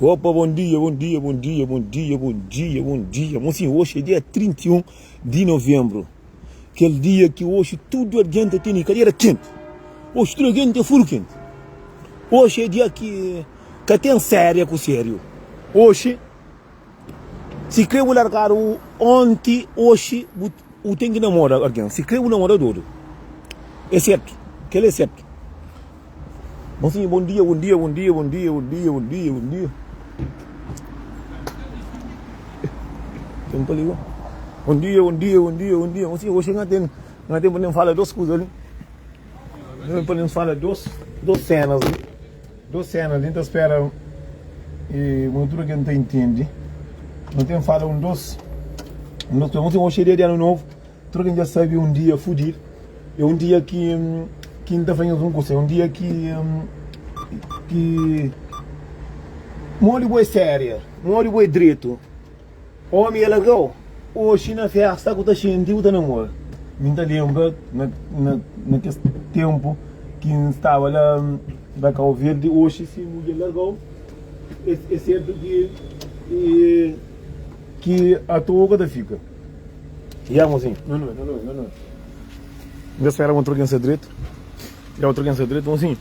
Opa, bom dia, bom dia, bom dia, bom dia, bom dia, bom dia. Mocinho, hoje é dia 31 de novembro. Aquele dia que hoje tudo a gente tem cadeira quente. Hoje tudo a gente é furo quente. Hoje é dia que tem sério com sério. Hoje, se quer largar o ontem, hoje, o tem que namorar alguém. Se quer namorador. É certo, que ele é certo. Mocinho, bom dia, bom dia, bom dia, bom dia, bom dia, bom dia, bom dia. Tempo ali, bom dia, bom dia, bom dia, bom dia. Mocinho, hoje não tem para falar duas coisas ali. Não podemos falar duas cenas ali. Duas cenas, então espera e muito que não entende. Não tem fala dois. Hoje é dia de ano novo. Tudo que já sabe dia fudido. É dia que ainda fazemos coisa. É dia que mora boa séria, mora boa direito. Homem é legal. Hoje na festa que está gente o namoro. Me lembra naquele tempo que estava lá na Cabo Verde. Hoje se mulher legal. É certo que a tua da fica. E a mocinha? Não. Já espera um troquinho direito. Já um troquinho direito, mocinho.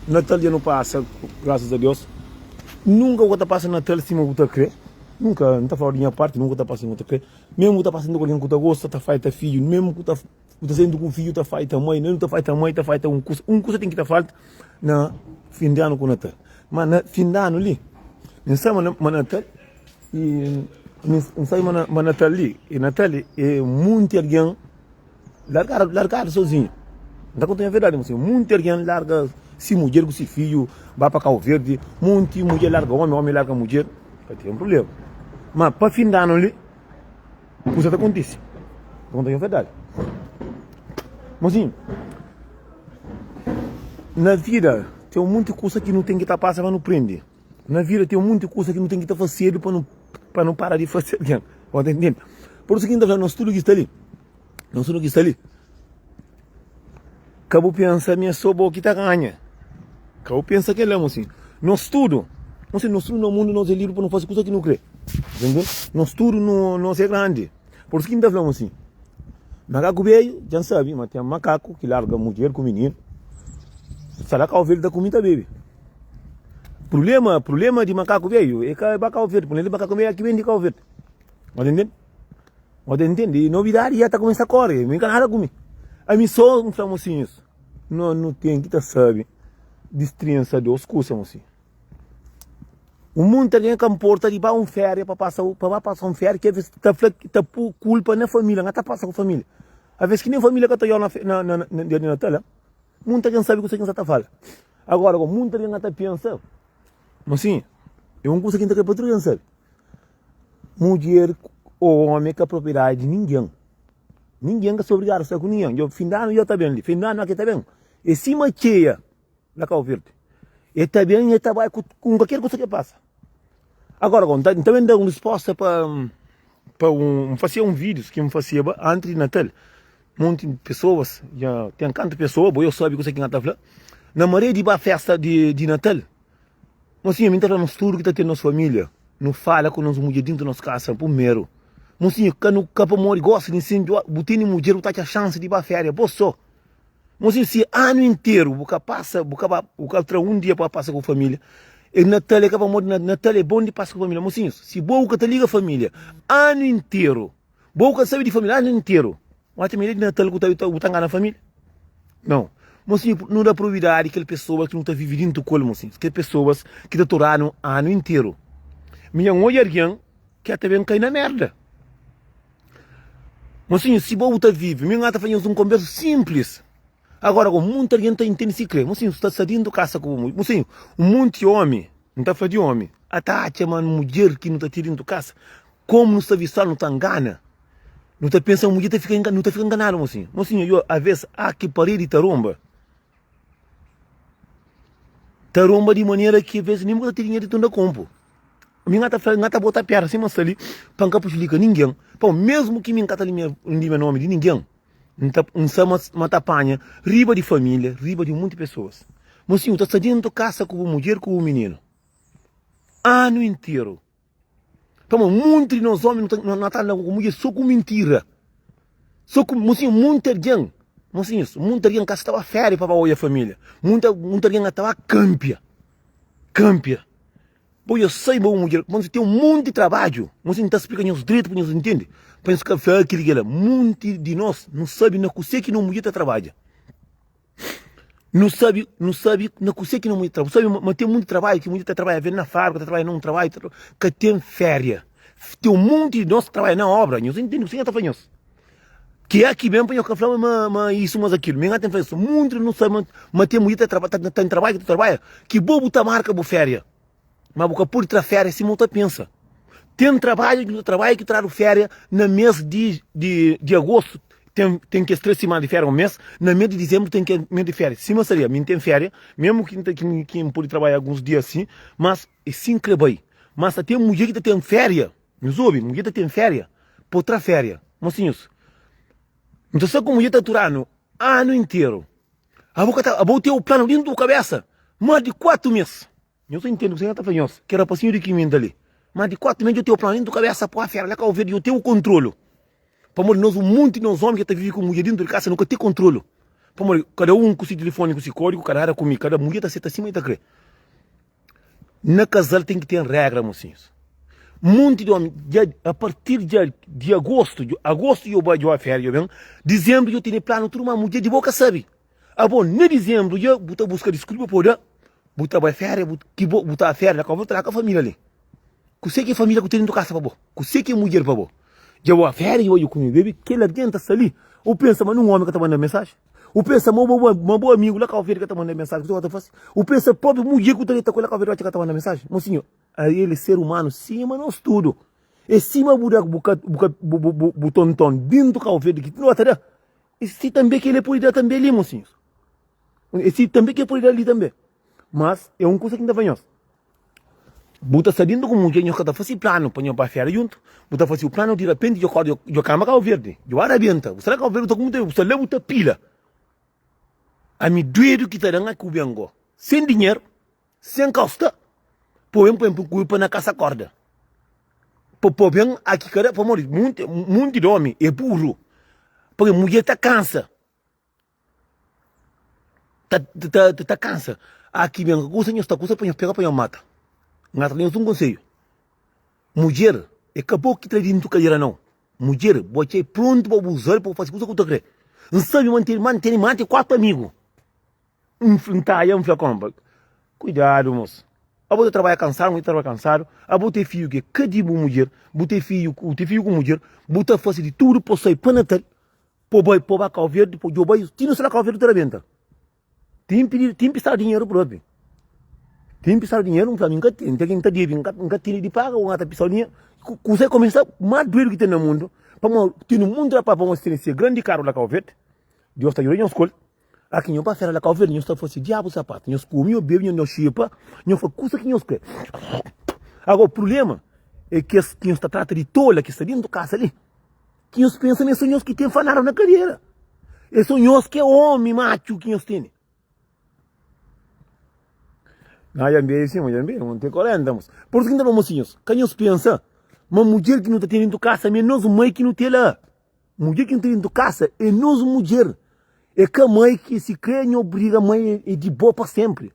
Natal já não passa, graças a Deus. Nunca o que passa Natal se não está crer. Nunca, não está falando de minha parte, nunca está passando o que está mesmo que está passando com alguém que está gosta, está feita filho, mesmo que está sendo com filho, está feita mãe, não está feita mãe, está feita um curso tem que estar falta na fim de ano com Natal. Mas na fim de ano ali, não sabe Natal e não sabe Natal ali, e Natal é muito alguém largar sozinho. Não está contando a verdade, mas muito alguém larga se mulher com se filho, vai para Cabo Verde, muito mulher larga homem larga mulher, vai ter um problema. Mas para fim de ano ali, coisa acontece. Não contando a verdade. Mozinho, na vida tem muita coisa que não tem que estar passando para não prender. Na vida tem muita coisa que não tem que estar fazendo para não parar de fazer. Pode entender? Por isso que ainda no estudo que está ali, acabou pensando minha soba que está ganha. Acabou pensando que ele é assim. No estudo no mundo nós é livre para não fazer coisa que não crê. Entendeu? No estudo nós é grande. Por isso que ainda falamos assim. Macaco veio, já sabe, mas tem um macaco que larga mulher com menino. Será que o velho da comida bebe? Problema de macaco veio é que é macaco verde. Por ele macaco veio aqui vem de macaco verde. Pode entender? Pode entender? E novidade já está começando a correr. Me encanaram comigo. A mim só não estamos assim isso. Não tem que sabe. Destrinça de oscura assim. O mundo tem que importa de um férias para passar um férias que está por culpa na família, não está passando com a família. Às vezes que nem família que está na dia de Natal, muita gente sabe o que você está falando. Agora, muita gente está pensando, mas sim, é uma coisa que não tem para sabe. Mulher ou homem que é propriedade de ninguém. Ninguém que é obrigado a estar com ninguém. Eu fim de ano eu está bem ali, fim de ano aqui está bem. E cima cheia, na Cabo Verde. E está bem, e trabalha com qualquer coisa que passa. Agora, também dá uma resposta para fazer vídeo que eu fazia antes de Natal. Muitas pessoas, já tem tantas pessoas, eu sabe o que você está falando. Na maioria de uma festa de Natal, nós tínhamos entrado no estudo que está tendo nossa família. Não fala com nós mulheres dentro da nossa casa, primeiro. Nós tínhamos que no campo mori gosta de ensinar, botar mulher, botar a chance de ir para férias, por só. Mas se ano inteiro, você passa um dia para passar com a família. E Natal é bom de passar com a família. Mocinho, se boa que liga a família, ano inteiro, boa que sabe de família, ano inteiro, mas tem medo de Natal que está na família? Não. Mocinho, não dá probabilidade que aquelas pessoas que não estão vivendo dentro do colo, mocinho, aquelas pessoas que estão torando ano inteiro. Minha mãe alguém que até bem cai na merda. Mocinho, se boa está vivo, minha mãe está fazendo uma conversa simples. Agora, com muita gente entende se crer. Mocinho, você está saindo de casa com o mocinho. Um monte de homem, não está falando de homem. Até uma mulher que não está tirando de casa. Como não está visual, não está engana. Não está pensando, a mulher não está ficando enganada, mocinho. Mocinho, eu, às vezes, há que parir de taromba. Taromba de maneira que, às vezes, nem está tirando de tudo compo. Minha está botar perna assim, mas ali, para não puxar ninguém. Pô, mesmo que minha está ali, meu nome de ninguém. Uma tapanha, riba de família, riba de muitas pessoas. Mocinho, está saindo de casa com a mulher, com o menino. ano inteiro. Então, muito de nós homens não estão com mulher só com mentira. Só com, mocinho, muito alguém. Mocinho, muito alguém que estava férias para a família. Muito alguém que estava câmpia. Bom, eu sei, bom, mulher, mas tem um monte de trabalho. Mas não está explicando os direitos, para nós entender. Penso que é aquilo que ela, muito de nós não sabe, não consegue que não mulher trabalha. Não sabe, não consegue que não mulher trabalha. Sabe, mas tem muito trabalho, que mulher está trabalhando na fábrica, está trabalhando num trabalho, que tem férias. Tem um monte de nós que trabalham na obra. Nós entendemos, você está fazendo isso. Que é aqui mesmo, para eu falar, mas isso, mas aquilo. Ninguém tem feito isso. Muito não sabe, mas tem mulher que tem trabalho, que trabalha, que bobo está marca por férias. Mas porque por ter férias, se muito pensa. Tem trabalho que traz férias no mês de agosto. Tem que 3 semanas de férias um mês. No mês de dezembro tem que mês de férias. Sim, mas seria, tem férias, mesmo que pode trabalhar alguns dias assim, mas é sim que bem. Mas tem mulher que tem férias. Nos ouve, mulher que tem férias, por outra férias. Mocinhos. Então, só como mulher está durando ano inteiro. A boca ter o plano dentro da cabeça. Mais de 4 meses. Eu só entendo que você está fazendo isso. Que era passinho de quimento ali. Mais de 4 meses eu tenho o plano dentro da cabeça para a férias. Lá que eu vejo, eu tenho o controle. Para morrer, nós, um monte de nós homens que estão vivendo com mulher dentro de casa, nunca tem controle. Para morrer, cada um com o seu telefone, com o seu código, cada mulher está senta acima e está crendo. Na casal tem que ter regra, mocinhos. Monte de homens, a partir de agosto eu vou a férias, dezembro eu tenho plano, tudo uma mulher de boca sabe. Ah, bom, em dezembro eu vou buscar desculpa por botar a férias, botar a férias, eu vou estar com a família ali. Você que é família que tem dentro da casa, para você que é mulher, para eu vou a férias, eu com meu bebê, que ele adianta ali. Ou pensa, mas num homem que está mandando mensagem. Ou pensa, mas um bom amigo lá que que está mandando mensagem. Ou pensa, próprio mulher que está com ele que está mandando mensagem. Mocinho, aí ele ser humano, sim, mas não tudo. E cima o tonton dentro do carro verde, que não até e se também que ele pode dar também ali, mocinhos. E se também que ele pode dar ali também. Mas é uma coisa que ainda venhamos. Buta sabendo como mulher, eu faço plano para ir férias junto. Buta fazer o plano, de repente, eu cama carro verde. Eu arrebenta. Você carro verde, você leva outra pila. A mim doido que está dando aqui o bengo. Sem dinheiro, sem costa. Põe na casa corda. Põe aqui, cara, para morrer. Muito de homem é burro. Porque a mulher está cansa. Está cansa. Aqui vem a coisa, esta coisa, para mata. Nós temos um conselho. Mulher, acabou que está dentro da cadeira, não. Mulher, você é pronto para usar, para fazer coisa que você quer. Não sabe manter 4 amigos. Enfrentar, compra. Cuidado, moço. A você trabalha cansado, você trabalha cansado. A você ter filho que é cada mulher, você ter filho com mulher, você fazer de tudo para sair para Natal, para a carro verde, para o jogo, tinha só a carro verde, tem que prestar dinheiro próprio. Tem que prestar dinheiro, não nunca tem de pagar, ou outra pessoa, você começa mais doido que tem no mundo, tem no mundo para você ter esse grande carro da carro verde, Deus está aí na escola. Aqui não passa lá calver, não está fosse diabo sapato, não comia bebia não chipa, não foi coisa que não quer. Agora o problema é que não está trata de tola que está dentro da casa ali, que nos pensa nesses sonhos que tem fanaram na carreira, é sonhos que é homem macho que nos tem. Ah, já bem sim, não tem corrente, mas por isso que não mocinhos, que nos pensa, uma mulher que não está dentro da casa, é nós mãe que não tem lá, mulher que não tem dentro da casa é nós mulher. É que a mãe que se crê não obriga a mãe é de boa para sempre.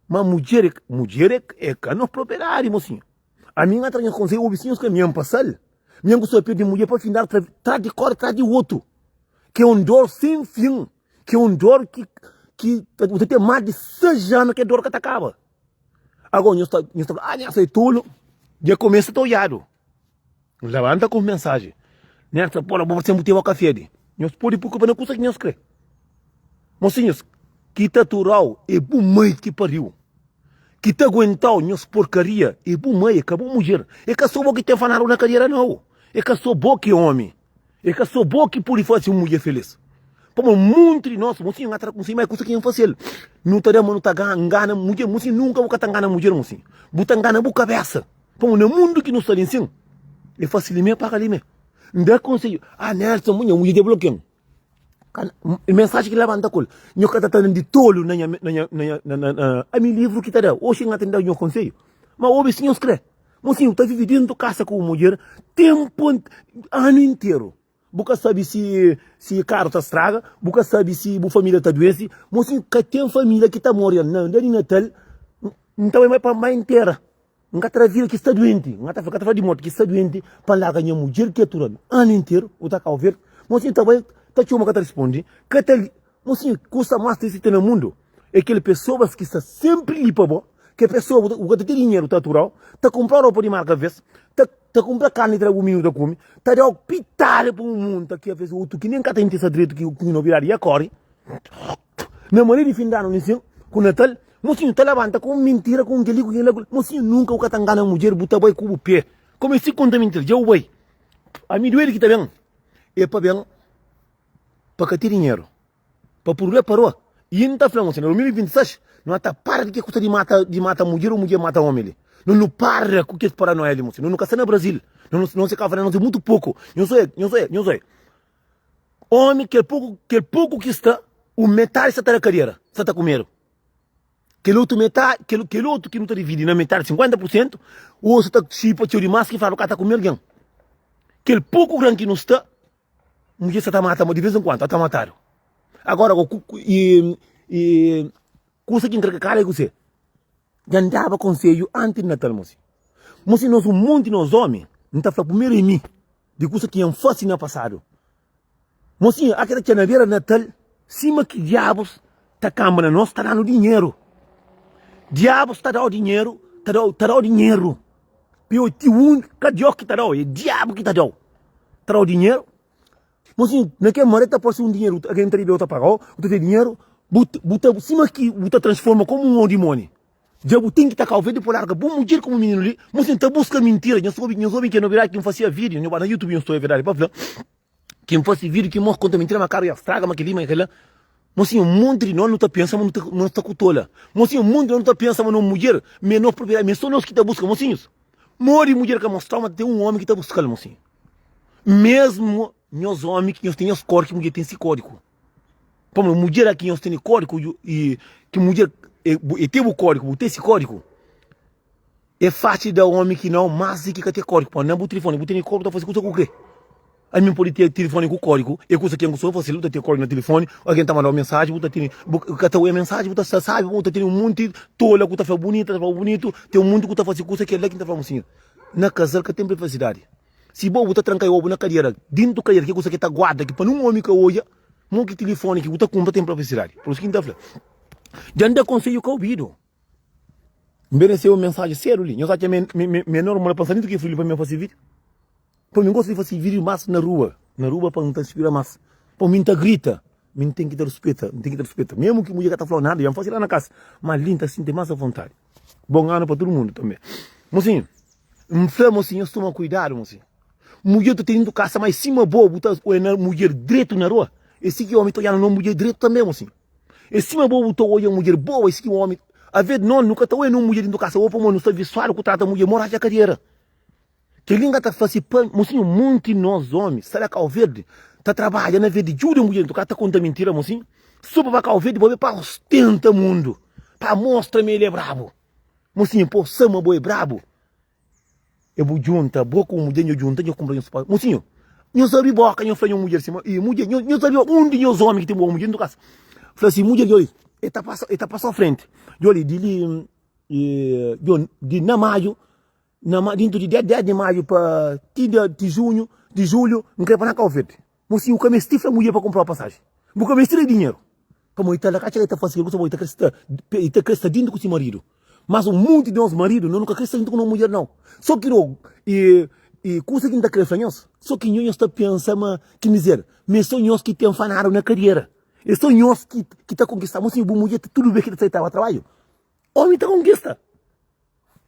Mas mulher é que não é propriedade, mocinho. A minha atrás consegue o vizinho que me passar. Minha pessoa pede mulher para final trás de cor, trás de outro. Que é um dor sem fim. Que é um dor que você tem mais de 6 anos que é dor que te acaba. Agora, eu sei tudo. Já começa a toiado. Levanta com mensagem. Nessa porra, você não tem o café. Nós podemos preocupar, não custa que nós crê. Mocinhos, que tá tural é bom mãe que pariu. Que tá aguental minhas porcaria é bom mãe, acabou mulher. É que só bom que tem fanaram na carreira não. É que só bom que homem. É que só bom que pode fazer uma mulher feliz. Como muito de nós, mocinho, atrás com cima é coisa que não faz ele. Não tá dando, não tá engana mulher, mocinho, nunca vou tá engana mulher, mocinho. Bota engana a cabeça. Como no mundo que não está em cima. É facilmente para ali mesmo. Não dá conselho. Ah, Nelson, mulher de bloqueio. A mensagem que levanta com ele, eu que está de tolo a meu livro que está dando, hoje não atendeu o conselho, Mas ouve sim, os crê. Mocinho, tá vivendo dentro de casa com mulher tempo, ano inteiro. Boca sabe se carro tá estraga, boca sabe se a família tá doente. Mocinho, que tem família que tá morrendo. Não, de Natal, não tá mais para mais inteira. Não tá vendo que está doente. Não tá ficando de morte que está doente para lá ganhar mulher que é turando. Ano inteiro, o tá cá ver. Mocinho, tá bem, tá chama que tá responde. Que tá, mocinho, custa mais desse no mundo. É aquele pessoas que está sempre ali para bom. Que a pessoa, o que tem dinheiro, tá tural, tá comprar roupa de marca vez, tá comprar carne de um minuto da come, tá de pitar para o mundo, tá que a vez outro que nem cá tem esse direito que não viraria corre. Na maneira de fim de ano, nisso, com Natal, mocinho, tá levanta com mentira, com aquele, mocinho, nunca o que tá enganando a mulher, bota boi com o pé. Como se conta mentira, já o boi. A mim doer que tá bem, é para bem, para que ter dinheiro, para por lá parou. E não tá falando assim, no 2026, não está para de que custa de mata mulher ou mulher mata homem. Não para com que paranoia ali, moço. Não nunca no Brasil. Não se cava, não sei muito pouco. Não sei. Homem que pouco que está, o metade está na carreira, está comendo. Que outro metade, que outro que não está dividindo na metade, 50%, o outro está chipa de massa que fala que está comendo alguém. Que pouco grande que não está, mulher está matando de vez em quando, está matando. Agora, coisa que entrega cara é você. Já andava conselho antes de Natal, moço. Moço, nós um monte nós homens, não está falando primeiro em mim, de coisa que é fácil no passado. Moço, aquela que na beira de Natal, cima que diabos tá câmara nós, tá dando dinheiro. Diabos tá dando dinheiro, tá dando dinheiro. Pio cadê que tá dando? É diabo que tá dando. Tá dando dinheiro. Moço, naquele momento tá posto um dinheiro, alguém tem outra pagou, tu tem dinheiro, buta cima que buta transforma como um demônio. Já tem que estar cá, vendo por larga, bom mulher como menino ali, mas então busca mentira, não soube que não virá quem fazia vídeo, no YouTube não estou a verdade, para falar, quem fazia vídeo que morre conta mentira, mas cara, estraga, mas aquela, mas um monte de nós não está pensando, não está cutola, mas um monte de nós não está pensando numa mulher, menor propriedade, mas só nós que está buscando, mocinhos, morre mulher que mostrar, mas tem um homem que está buscando, mocinho, mesmo nós homens que nós temos código, que mulher tem esse código, como mulher aqui nós temos código e que mulher e tem o código, tem esse código. É fácil da homem que não, mas que tem código. Pô, não é o telefone, tem código, tá fazendo coisa com o quê? A mim pode ter telefone com código, é coisa que eu sou, você luta ter código no telefone, alguém tá mandando uma mensagem, você tem, a mensagem, você sabe, você tem um monte de tola que tá falando bonito, tem um mundo que tá fazendo coisa que é lá que tá falando assim. Na casal que tem privacidade. Se você tá trancar o na cadeira, dentro da cadeira, que coisa que tá guarda, que para um homem que olha, não que telefone que você compra tem privacidade. Por isso que tá falando. Já não conselho que eu ouvido. Mereceu uma mensagem séria ali. Eu já tinha menor mal pensamento que filho para mim fazer vídeo. Para mim gosto de fazer vídeo mais na rua para não transpirar mais. Para mim tá grita, mim tem que ter respeito, Mesmo que a mulher tá falando nada, eu faço lá na casa, mas linda assim tem mais à vontade. Bom ano para todo mundo também. Mocinho, mocinho, eu toma cuidado, mocinho. Mulher tá tendo casa mais cima boa, botar mulher direito na rua. Esse que homem tá olhando não mulher direito também, mocinho. E cima boa botou olhando mulher boa, esse que homem. A vez não, nunca tá olhando mulher dentro da casa, ou para não está visual que trata a mulher, morar de carreira. Que língua tá fazendo, mocinho, muito nós homens, será que ao verde, tá trabalhando na verde, jura mulher dentro da casa, tá contando mentira, mocinho. Suba para cá ao verde, para ostenta o mundo, para mostrar-me ele é brabo. Mocinho, pô, sama boi brabo. Eu vou juntar, boa com mulher, eu junto, eu comprei um espaço. Mocinho, eu sabia boca, eu falei mulher, e mulher, eu sabia onde os homens que tem boa mulher dentro da casa. Falei assim, mulher, olha, ele passou à frente. Olha, de na maio, dentro de 10 de maio para de junho, de julho, não quer para na calvete. Mas se o que me estifra a mulher para comprar a passagem. O que me estifra é dinheiro. Como ele está lá, ele está fazendo, ele está crescendo dentro com seu marido. Mas um monte de nós maridos, nunca crescem dentro com uma mulher, não. Só que não, e coisa que não está crescendo, só que nós está pensando, que dizer, mas são nós que tem fanado na carreira. E são nós que tá conquistando. Assim, boa mulher, tudo bem que aceitava trabalho. Homem tá conquista.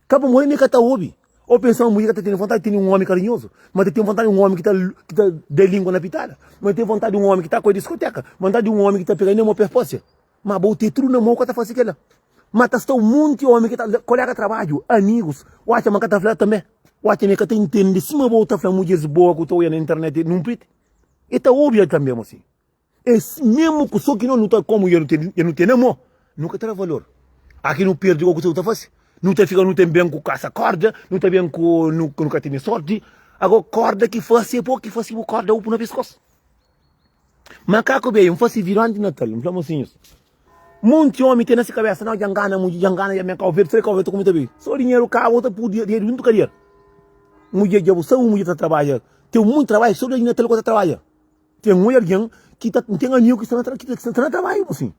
Acaba mulher nem que tá hobby. Ou pensar uma mulher que tem vontade de ter um homem carinhoso. Mas tem vontade de um homem que tá de língua na pitada. Mas tem vontade de um homem que tá com a discoteca. Vontade de um homem que tá pegando uma perpócia. Mas vou ter tudo na mão que tá fazendo aquela. Mas tá um monte de homem que tá colega de trabalho, amigos. O acha que tá falando também. O acha que tá entendendo. Se uma boa tá falando mulheres boas que eu tô na internet, não prete. E tá óbvio também, assim. Esse mesmo só que não está como eu não tenho amor, nunca terá valor. Aqui não perde o que você está fazendo. Não te fica, não tem bem com caça corda, não tem bem com nunca tem sorte. Agora corda que fosse pouco, que fosse corda upo na pescoço. Macaco bem, fosse virante de Natal, não falamos assim isso. Muito homem tem nessa cabeça, não, jangana, e a minha calveira, sei calveira, tô com muito bem. Só dinheiro cá, outra por dinheiro, muito carreira. Mulher de abuso, mulher que trabalha. Tem muito trabalho, só dinheiro que você trabalha. Tem mulher que tem amigo que está no trabalho, assim.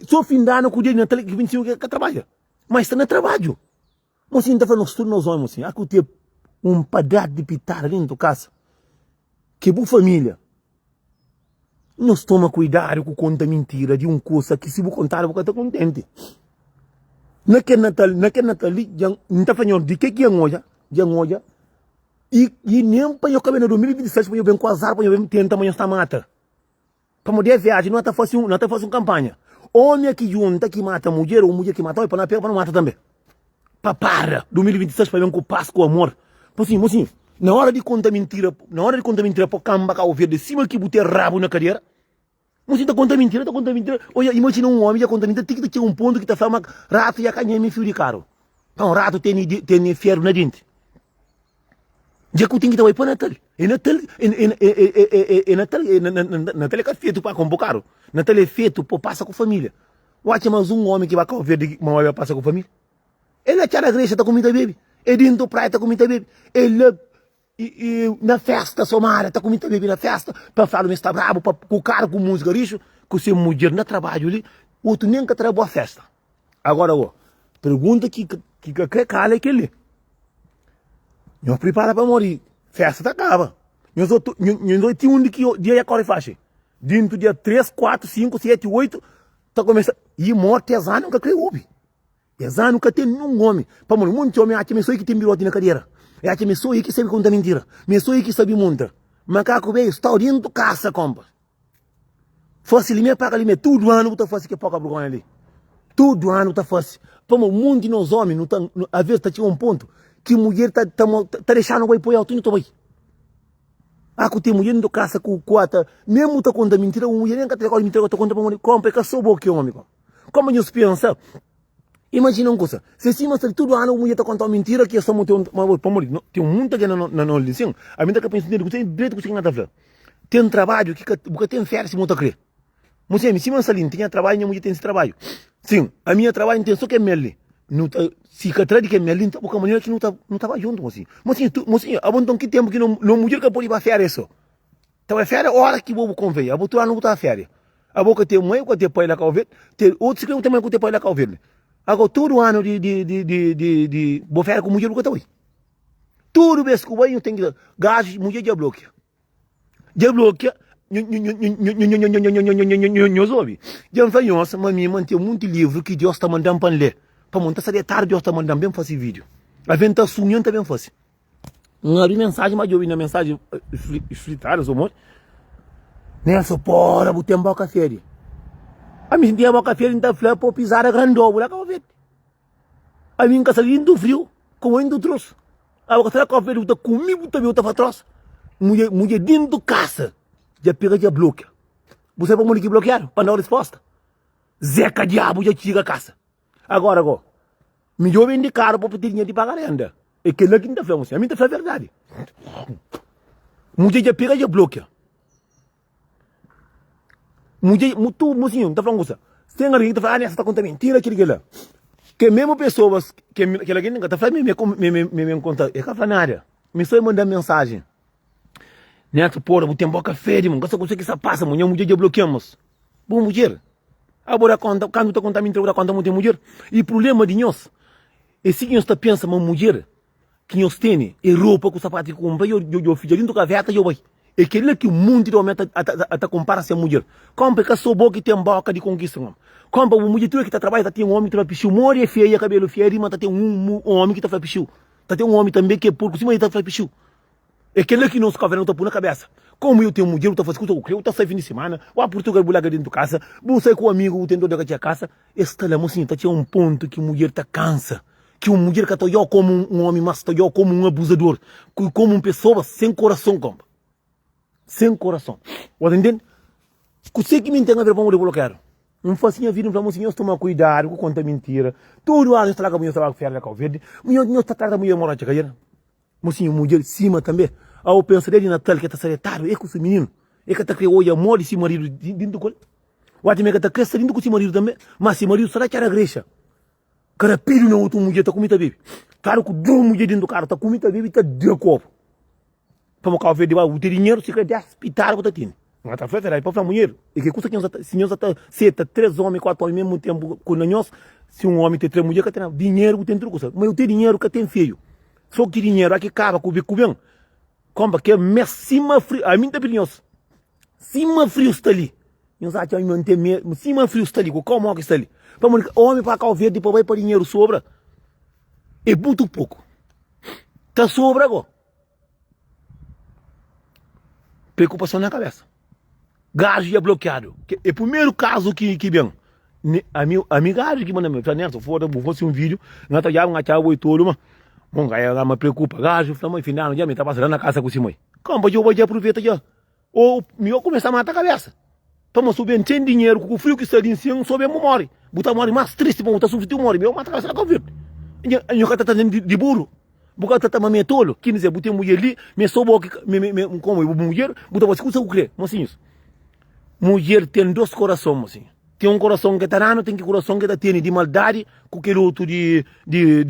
Só fim de ano com o dinheiro que 25 que trabalha. Mas está no trabalho. Mas assim, está falando estudo nos homens, assim. Aqui tem um pedaço de pitar dentro da casa. Que é boa família. Nós toma cuidado com conta mentira de coisa que se vou contar, vou estar contente. Naquele Natal, não está falando de que é ngoja, e nem para eu caber no 2026 para eu bem quasar, para eu bem tentar amanhã esta mata. Para poder viagem, não está fazendo uma campanha. Homem que junta que mata mulher, ou mulher que mata, para não mata também. Para 2026 para bem com paz, com amor. Assim, na hora de contar mentira para camba cá o verde, cima que botar rabo na cadeira. Você está contando mentira. Olha, imagina um homem que conta mentira, tem que ter um ponto que está falando rato e a canha me fio de caro. Então, rato tem ferro na dente. Já que eu tenho que estar para Natal. Natal é feito para convocar. Natal é feito para passar com a família. Watch mais um homem que vai cá o verde, mas vai passar com a família. Ele é a igreja, está com muita bebê. Ele dentro da praia, está com muita bebê. Ele na festa, somara, está com muita bebê na festa, para falar, mas está bravo, para o cara com música, lixo, com seu mulher no trabalho ali, outro nem que trabalha a festa. Agora, pergunta que cala é aquele. Nós prepara para morrer, festa acaba. Nós temos um dia a corre faixa. Dentro do dia 3, 4, 5, 7, 8, está começando. E morte é zano que crê ubi. É zano que tem um homem. Para morrer, muito homem, até pessoa que tem birote na cadeira. É a pessoa que sabe contar mentira. Pessoa que sabe montar. Macaco bem, está orientando caça, compa. Fosse ali, me paga ali, tudo ano, tá fosse que pouca vergonha ali. Tudo ano, tá fosse. Como o mundo de nós homens, às vezes, tá um ponto que mulher tá deixando o apoio alto, não tô bem. Que tem mulher no caça com quatro, mesmo tá contando mentira, uma mulher nem que tá mentira, tá contando para mulher, compra, que é só boa que homem, como a gente pensa. Imagina uma coisa, se cima de tudo ano, a mulher está contando mentira, que é só tem muita que não lição, a minha cabeça dele, você direito que nada a ver. Tem um trabalho que tem férias, se muito a crer. Mas se cima de tinha trabalho, a mulher tem esse trabalho. Sim, a minha trabalho tem só que é mele. Se que atrás de que é mele, então porque a mulher que não estava junto, assim. Mas assim, abandon que tempo que não mulher que pode ir para férias só. Então é férias, hora que vou convém, a botura não está férias. A boca tem mãe, que tem pai lá calver, tem outros que tem mãe, que tem pai lá calver. Agora, todo ano de bofera com mulher nunca está aí. Tudo bem, que eu tenho que gás, mulher já bloqueia. Já bloqueia, não ouve. Já me faz mas me mantém muito livro que Deus está mandando para ler. Para montar essa tarde, Deus está mandando bem fazer vídeo. A venda sonhando também faz. Não vi mensagem, mas eu vi na mensagem fritada, sou morto. Nessa porra, botei em boca feria. A mim dia boca feira então flor para pisar a grandou lá com ver. A mim casa lindo frio, como indo trouxe. A boca será que a feira comigo também eu tava trouxe. Mulher dentro casa, já pega já bloqueia. Você para mulher que bloquear para dar resposta. Zeca diabo já tira a casa. Agora, me deu bem de caro para pedir dinheiro de pagar ainda. É que lá que não tá a mim tá falando a verdade. Mulher já pega já bloqueia. Tu, mocinho, tá falando coisa. Tem alguém que tá falando, essa tá contando mentira, aquilo lá. Que mesmo pessoas, que alguém tá falando, me conta, é que tá falando nada. Me só mandar mensagem. Neto, porra, vou ter boca feia, mano. Gosta de que isso passa, mulher, mulher já bloqueamos. Boa mulher. Agora, quando tá contando mentira, agora conta muita mulher. E o problema de nós, é se nós tá pensando uma mulher, que nós tem, e roupa com sapato que compra, eu fiz ali do caveta, eu vai. É aquele que o mundo de homem está compara-se a mulher. Compra que sou boa que tem boca de conquista. Compra uma mulher que está trabalhando, tem um homem que está pichu, mora é feia, cabelo feio, mas tem um homem que está fazendo pichu. Tem um homem também que é porco, cima ele está fazendo pichu. É aquele que não se cavalo está por na cabeça. Como eu tenho mulher, eu estou fazendo o que eu estou saindo fim de semana, ou a Portugal bulaga dentro de casa, vou sair com um amigo, eu tenho dor da casa, esta lá, mocinha, está um ponto que a mulher está cansa. Que uma mulher que está eu como um homem, mas está eu como um abusador, como uma pessoa sem coração, compra. Sem coração. Você entende? Você que me entende a ver para eu bloquear. Um facinha viram para mocinho, toma cuidado com conta mentira. Tudo ali estraga muito trabalho ferro com verde. Minha está tarda mulher morar de cair. Mocinho mulher cima também. Ao pensar de Natal que está saretado, é com esse menino. É que está criando o amor de si marido dentro do colo. O até que está crescendo com esse marido também. Mas se marido será que era igreja. Cara pilho na outra mulher tá comida bebê. Cara com duas mulheres dentro do carro tá comida bebê tá de copo. Para o carro verde vai o dinheiro se quer de hospital que tá tendo. Não está feito, era para a mulher. E que custa que se nós está seta, 3 homens, 4 homens, mesmo tempo com nós, se um homem tem 3 mulheres, que tem dinheiro, que tem truco. Mas eu tenho dinheiro que tem feio. Só que dinheiro aqui acaba com o bico bem. Como que é cima frio, a mim tá brilhoso. Cima frio está ali. Nós até não tem cima frio está ali, como é que está ali? Para o homem para cá o verde, depois vai para dinheiro sobra. É muito pouco. Tá sobra agora. Preocupação na cabeça. Gajo é bloqueado. É o primeiro caso que vem. A minha gajo que manda me falar, se fosse um vídeo, não tá já um achado e tudo, mas bom, ela me preocupa. Gajo, falou, mãe, final, já me tá passando na casa com esse mãe. Como eu vou aproveitar já? Ou eu começar a matar a cabeça. Para subir sem dinheiro, com o frio que está ali em cima, sobe a morre. Botar morre mais triste, para botar sofrer morre. Eu mato a cabeça na Covid. Eu já tá de burro. Porque tá me tolo. Quer dizer, botei mulher ali, me soube como mulher, botar você com o que mocinhos. Mulher tem 2 corações, mocinho. Tem um coração que está rano, tem um coração que está tendo de maldade, com aquele outro de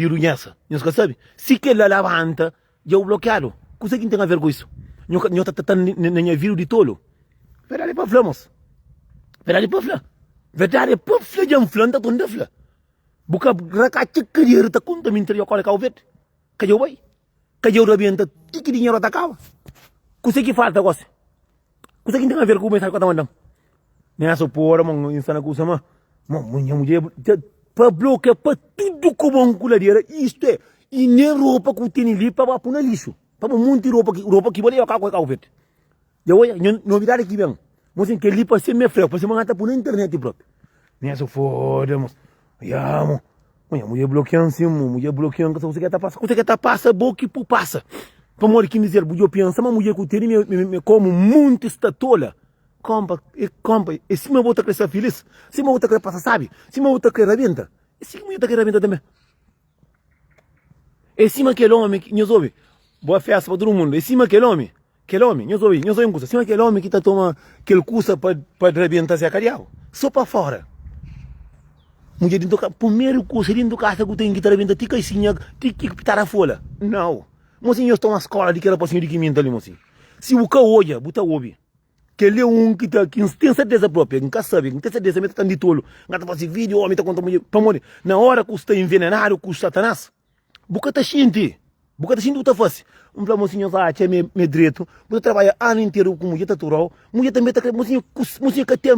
runhaça. Não sabe? Se que ela levanta, já o bloqueado. O que tem a ver com isso? Eu estou na vida de tolo. Verdade para flamos. Verdade para flá. Verdade para flá, já flanta toda flá. Buka rakache querer ta conta mentira eu colocar o verde. Que eu vai. Que eu rebenta, que dinheiro atacava. O que falta você? O que tem a ver com o mensagem que eu estou mandando? Nessa porra, mano, insana coisa, mano. Minha mulher, para bloquear, para tudo como um culadeira, isto é, e nem roupa que tem ali para pôr no lixo. Para um monte de roupa que vai levar com o verde. Já olha, novidade que vem. Mas que ali para ser meu freio, para ser uma gata por na internet próprio. Nessa foda, mano. Já, mano. Minha mulher bloqueando assim, mulher bloqueando, você quer tá passa, boca e passa. Para morrer que dizer, eu penso, mas mulher que tem me como muito estatola. Compa, e se meu outra crescer feliz, se meu outra quer passar, sabe? Se meu outra quer rebenta, e se meu outra quer rebenta também. E se aquele homem que nos ouve, boa festa para todo mundo, e se aquele homem, nos ouve um curso, se aquele homem que está toma aquele curso para rebentar se acariado, só para fora. Mulher dentro do primeiro curso dentro do casa que tem que rebenta, tica e sinha, tica que pitar a folha. Não. Mocinho, eu estou na escola de que era para de que minta ali, mocinho. Se o cão olha, bota ouve. Que ele é um que tem certeza própria, nunca sabe, não tem certeza, mas está de tolo. Não está fazendo vídeo, homem está contando mulher. Para morrer. Na hora que está envenenado com o Satanás, boca está xinte. Boca está xinte o que está fazendo. Para mocinho, é meu direito. Você trabalha ano inteiro com mulher natural. Mulher também está mocinho que tem,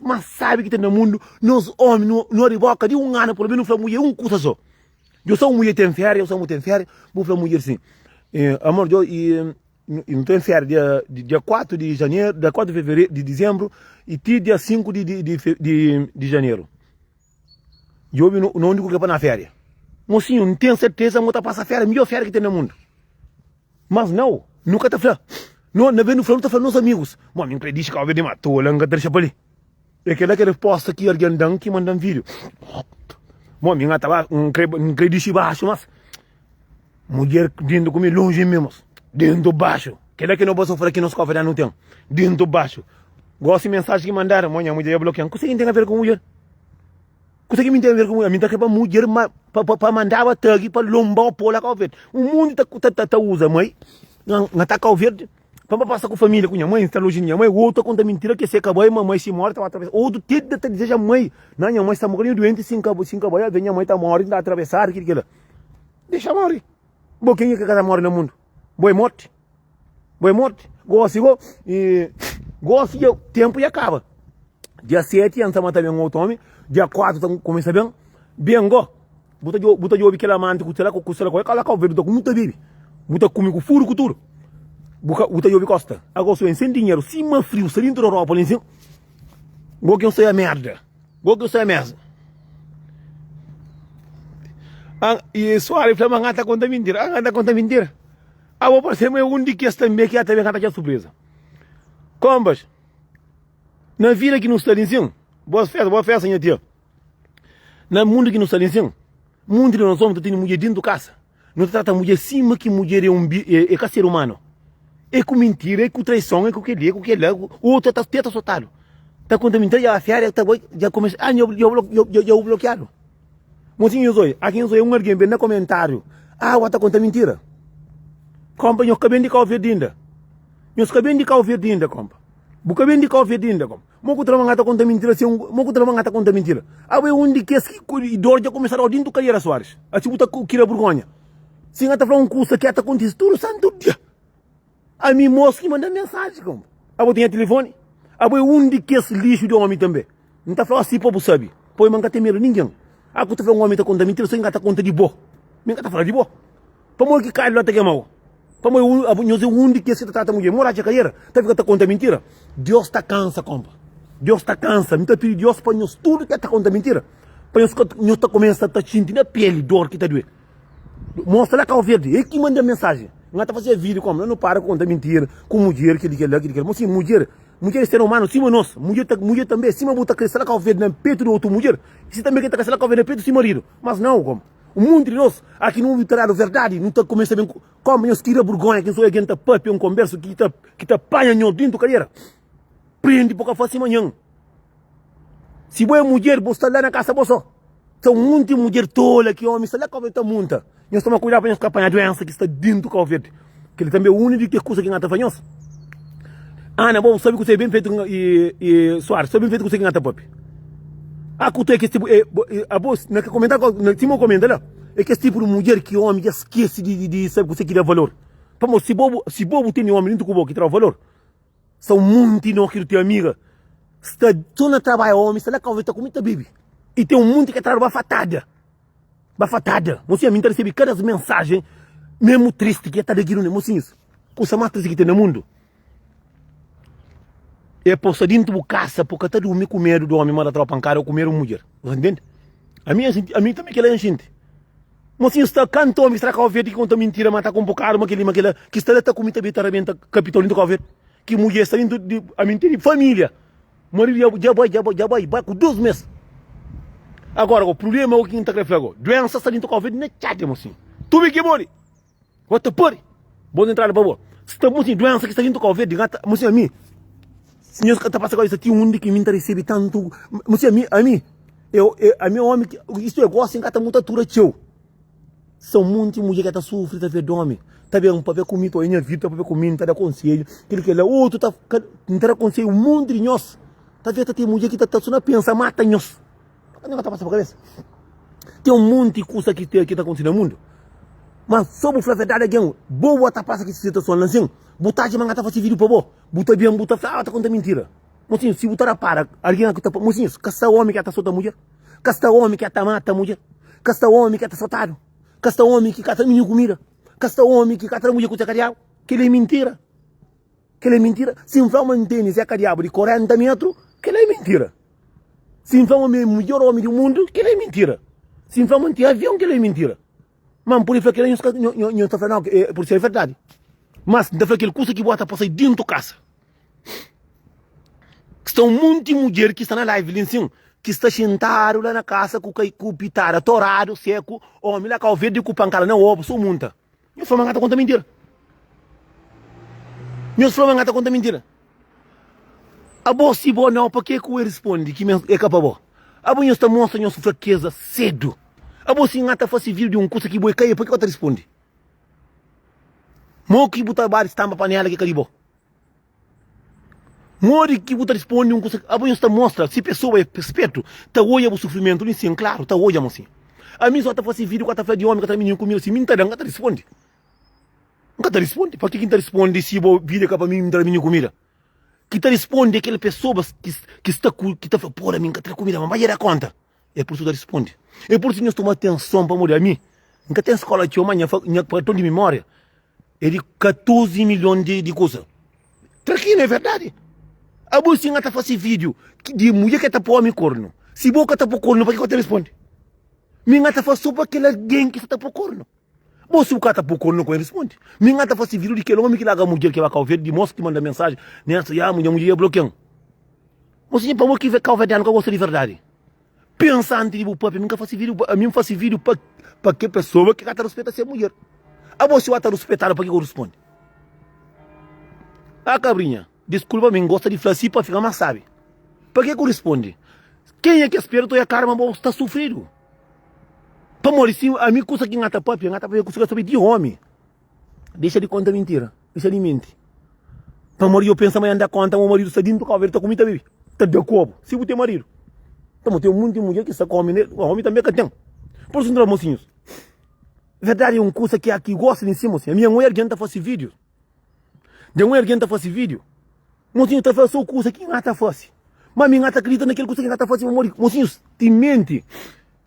mas sabe que tem no mundo, nós homens, no riboca de um ano, pelo menos, para mulher, um curso só. Eu sou uma mulher tem férias, eu sou uma mulher tem férias, vou para mulher assim. Amor, eu não tenho férias dia 4 de janeiro, dia 4 de fevereiro, de dezembro, e dia 5 de janeiro. Eu não único que é para na férias. Mocinho, não tenho certeza, vou passar férias, melhor férias que tem no mundo. Mas não, nunca está falando. Não, na vez no falando, está falando nos amigos. Mano, me acredito que eu de matou, lá, não deixa para ali. É aquela que posta aqui, alguém que manda um vídeo. Mano, me estava um acredito baixo, mas mulher dentro comigo longe mesmo. Dentro baixo. Aquela que não posso falar que nos cofres não tem. Dentro baixo. Gosto de mensagem que mandaram, mãe, a mulher bloqueando. Consegue ter a ver com mulher? Consegue me ter a ver com mulher? Me dá que para mulher, para mandar a tag, para lombar o polo a verde. O mundo está usa, mãe. Não está com verde. Para passar com a família, com minha mãe, está longe de minha mãe. O outro conta mentira que se acabou e mamãe se morre, está atravessando. Outro tenta dizer a mãe. Não, minha mãe está morrendo doente, se acabou, vem minha mãe está morrendo, está atravessar, aquilo. Deixa morrer. Bom, quem é que cada morre no mundo? Boi morte. Gosto e o tempo e acaba. Dia 7, antes de matar bem um outro homem. Dia 4, começa bem. Bem, go. Bota de ouvir que ela manda, costela, cala com o verde, com muita bibi. Bota comigo, furo, cultura. Bota de ouvir costa. Agora, se eu sem dinheiro, cima frio, se dentro da Europa, ali em cima. Go que eu sei a merda. E Soares falou, mas anda conta mentira. Ah, vou parecer meu um de que esta também que até vem cantar surpresa. Combas, na vida que não está em cima, Boa festa, minha tia. No mundo que nos silenciam, mundo que nós somos, tem mulher dentro da casa. Não trata mulher cima que mulher é ser humano. É com mentira, é com traição, é com aquele, o outro tá soltado. Tá contaminando, já a fiara, já começa, já bloqueado. Mocinho, aqui eu um alguém no comentário. Tá conta mentira. Compa, eu acabei de cair ainda. Eu acabei de cair ainda, compa. Buka bem de cair ainda, compa. Moco trabalhar tá conta mentira, se moco trabalhar tá conta mentira. Abe onde que esse dor já começaram a dentro carreira Soares. A tipo tá kira vergonha. Se ngata falar curso que tá acontecendo tudo santo dia. A mim moço que manda mensagem, compa. Abo tinha telefone. Abo onde que esse lixo de homem também. Não tá falando assim, povo sabe. Pois manga tem medo ninguém. Aku tá falando homem tá conta mentira, só ngata conta de boa. Minha tá falando de boa. Para que cai lá tá que mal. Para nós onde que esse trata mulher, mora de carreira, tá ficando conta mentira. Deus tá cansa, compa. Deus tá cansa. Então pedi Deus para nós tudo que tá conta mentira. Para nós tá começa a sentir na pele dor que tá doendo. Mostra lá cá verde, é que manda mensagem. Não tá fazendo vídeo como, não para conta mentira, com mulher que mas sim mulher é ser humano, cima nós, mulher também, cima bota crescer lá cá verde no peito do outro mulher. Se também que tá crescer lá cá verde no peito do seu marido. Mas não, como o mundo de nós, aqui não terá verdade, não está começando a como nós tira vergonha, que sou alguém tá papo, um converso que tá panha dentro da carreira. Prende pouca fácil amanhã. Se boa mulher, você está lá na casa, você são muita mulher tola que homem, está lá com a monta. Nós estamos a cuidar para nós escapar a doença que está dentro do Covid. Que ele também é o único coisa que não está fazendo. Ana, bom, sabe que você é bem feito e Soares, sabe bem feito que você não pop. A cultura é que esse tipo, a voz, na que comentar, na cima comenta lá, é que esse tipo de mulher que homem já esquece de sabe que você quer valor. Vamos, se bobo tem homem dentro do cubo que traz valor, são muito não que tua amiga. Está só na trabalho homem, está lá com a comida bibi. E tem um monte que trabalha bafatada. Bafatada. Você a mim recebe cada mensagem, mesmo triste que está de guirone, mocinhos. Coisa mais triste que tem no mundo. É posto dentro do casa, porque está dormindo com medo do homem, manda tropa cara ou comer uma mulher. Você entende? A mim também que ela é gente. Mocinhos, está canto homem, está com a verde que conta mentira, mata com um pouco arma, que está lá com muita vitamina, capitolino com a verde. Que mulher está dentro de a mentira de família. Marido já vai com 2 meses. Agora, o problema é o que está agora. Doença está dentro do Covid, não é tchade, mocinho. Tu me que morre. What the puri? Vou entrar para favor. Se está mocinho, doença que está dentro do Covid, mocinho, a mim. Senhor, que está passando isso, tinha um que me recebe tanto. Mocinho, a mim, homem, isso é igual assim, que está muito atura, tio. São muitas mulheres que estão sofrendo, está vendo homem. Está vendo, para ver comigo, a minha vida, para ver comigo, está dando conselho. Aquele que é outro, está dando conselho, um monte de nós. Está vendo, tem mulher que está só pensando, mata nós. Não está passando a cabeça. Tem um monte de coisa que está acontecendo no mundo. Mas sobre a verdade, alguém, boa está passando essa situação, assim. Botar de manga está fazendo vídeo para boa. Botar bem, botar, está contando mentira. Mocinho, se botar a para, alguém que está, mocinho, casta homem que está soltando mulher. Casta homem que está mata mulher. Casta homem que está soltado. Casta homem que está menino comida. Casta homem que está mulher com o cariabo. Que ele é mentira. Que ele é mentira. Se não mantém esse cariabo de 40 metros, que ele é mentira. Se não o melhor homem do mundo, que ele é mentira. Se não manter avião, que ele é mentira. Mas por isso que ele não está falando, por ser verdade. Mas não é aquele coisa que bota para sair dentro da casa. Estão um monte de mulher que está na live, assim, que está sentado lá na casa com o pitara torado, seco, homem lá com o verde com o pancala na ovo, só monta. Meus flamengas estão contando mentira. Meus flamengas estão contando mentira. A boa se boa não, para que ele responde que é capaz? A boa está mostra a sua fraqueza cedo. A boa se engata faz vídeo de um coisa que boa cair, para que ela responde? Mo que botar bar estampa panela que caribou. Mori que botar responde um coisa, a boa está mostra se pessoa é respeito, tá olha o sofrimento, nem sim, claro, tá olha assim. A mim só tá fazendo vídeo com a tá de homem que tá menino comigo, se minta não tá responde. Não tá responde, para que quem tá responde se o vídeo que para mim tá menino comida? Que te responde aquela pessoa que está por a mim, que tem comida, mas vai dar conta. É por isso que responde. É por isso que nós tomamos atenção para morrer a mim. Nunca tem escola de homem, para de memória. É de 14 milhões de coisas. Aqui não é verdade. A bolsinha está fazendo vídeo de mulher que está por homem corno. Se boca está por corno, para que você responde? Minha está fazendo só para aquele alguém que está por corno. Você o cara está por corno, não responde. Minha está fazendo vídeo de aquele homem que larga a mulher que vai cá ver, de moço que manda mensagem. Nessa, a mulher bloqueando. Mocinho, para que ver Cabo Verdeano que eu gosto de verdade. Pensa antes de você, eu nunca faço vídeo, a mim faço vídeo para que pessoa que está respeita ser mulher. A você está respeitado para que eu responde. A cabrinha, desculpa, me gosta de falar assim para ficar mais sabe. Para que corresponde? Quem é que espera que a karma está sofrendo? Para morrer, sim, a mim custa que ngata papi custa saber de homem. Deixa de contar mentira, deixa de mentir. Para morrer eu penso amanhã dar conta, o marido está dentro do carro, está comigo também. Está de copo, se você tem marido. Então tem um monte de mulher que está comendo, o homem também que tem. Por isso, mocinhos. Verdade é uma coisa que aqui gosta de cima, mocinho. A minha mulher que fazer vídeo. De mulher que fazer vídeo. Mocinho, está fazendo coisa que ngata faz. Mas minha ngata acredita naquele coisa que ngata faz. Mocinhos, te mente.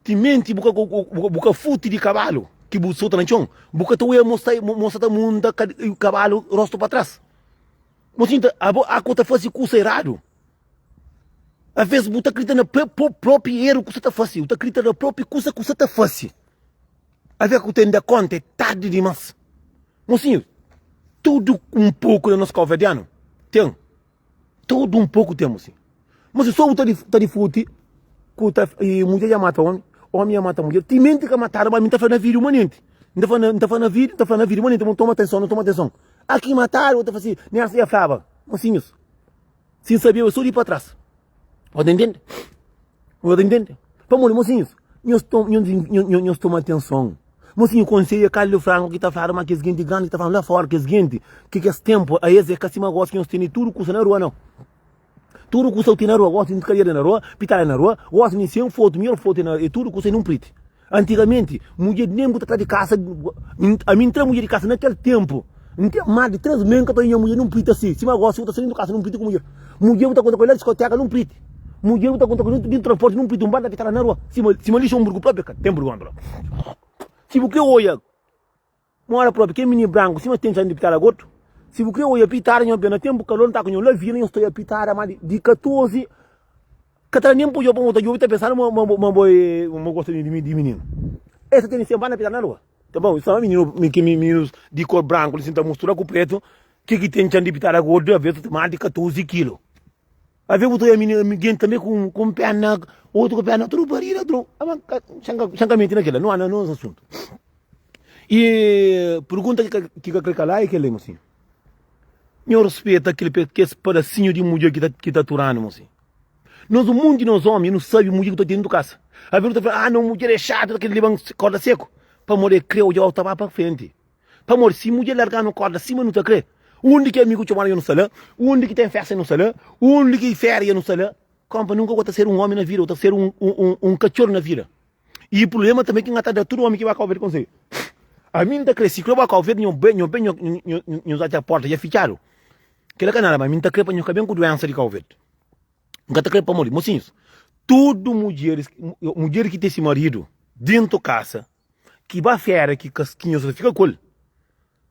Te mente, buca fute de cavalo. Que solta na chão. Buca tu ia mostrar o mundo o cavalo rosto para trás. Mocinho, a conta faz coisa errado. Às vezes você acredita no próprio erro que você está fazendo. Você acredita na própria coisa que você está fazendo. Às vezes você ainda conta, é tarde demais. Mocinho, tudo um pouco no nosso calvediano. Tem. Tudo um pouco tem, mocinho. Mas se só você está de fute, e mulher já mata homem já mata mulher. Tem mente que mataram, mas não está falando vídeo humanamente. Não está falando vídeo humanamente. Então toma atenção. Aqui mataram, eu estou fazendo, nem assim a frava. Mocinhos, sem saber, eu sou de para trás. Você entende? Para morrer, mocinhos, nós tomamos atenção. Mocinho, conselho, Carlos Franco, que está falando, mas que é gente grande, que está falando lá fora, que é gente, que esse tempo, aí é que acima gosta que nós temos tudo custa na rua, não. Tudo custa na rua, gosta de carreira na rua, pitar na rua, gosta de ser foto, melhor foto na rua, e tudo custa num preto. Antigamente, mulher nem botar de casa, a mim entra mulher de casa naquele tempo. Não tem mais de 3 meses que eu tenho mulher num preto assim. Se eu gosto, eu estou saindo de casa num preto com mulher. Mulher está contra a discoteca num preto. Mulher está contra de transporte num preto, um banda que está na rua. Se me lixa um burgo próprio, tem burgo andro. Se você olha, uma hora própria, que é menino branco, se você tem de pitar a goto. Se você olha, pitar, não tem tempo, calor, está com eu lá, eu estou a pitar, mas de 14, que nem por eu estou pensando, eu gosto de menino. Essa tem que banda pitar na rua. Tá bom, são meninos de cor branco, eles estão misturando com preto, que tem de pitar a goto, a vezes mais de 14 quilos. Às vezes eu menino também com perna, outro com perna, tudo barriga, tudo. Chancamente naquela, não há assunto. E pergunta que eu creio lá é que ele, mocinho. Eu respeito aquele pedacinho de mulher que está aturando, mocinho. Nós, o mundo de nós homens, não sabe mulher que está dentro de casa. Às vezes eu falo, não, mulher é chata, aquele levando corda seco. Para morrer, creu, já estava para frente. Para morrer, se mulher largar no corda acima, não está crê. Onde que é amigo chamar no salão, onde que tem festa no salão, onde que férias no salão, compa, nunca vou ser um homem na vida, vou ser um cachorro na vida. E o problema também é que não está todo homem que vai calver com você. A mim está crescendo, eu vou calver, eu já a porta, já ficharam. Que é canal, mas a mim está crescendo, eu acabei com doença de calver. Nunca está crescendo para morrer, mocinhos. Tudo mulher que tem esse marido dentro de casa, que vai férias, que casquinho, você fica cool.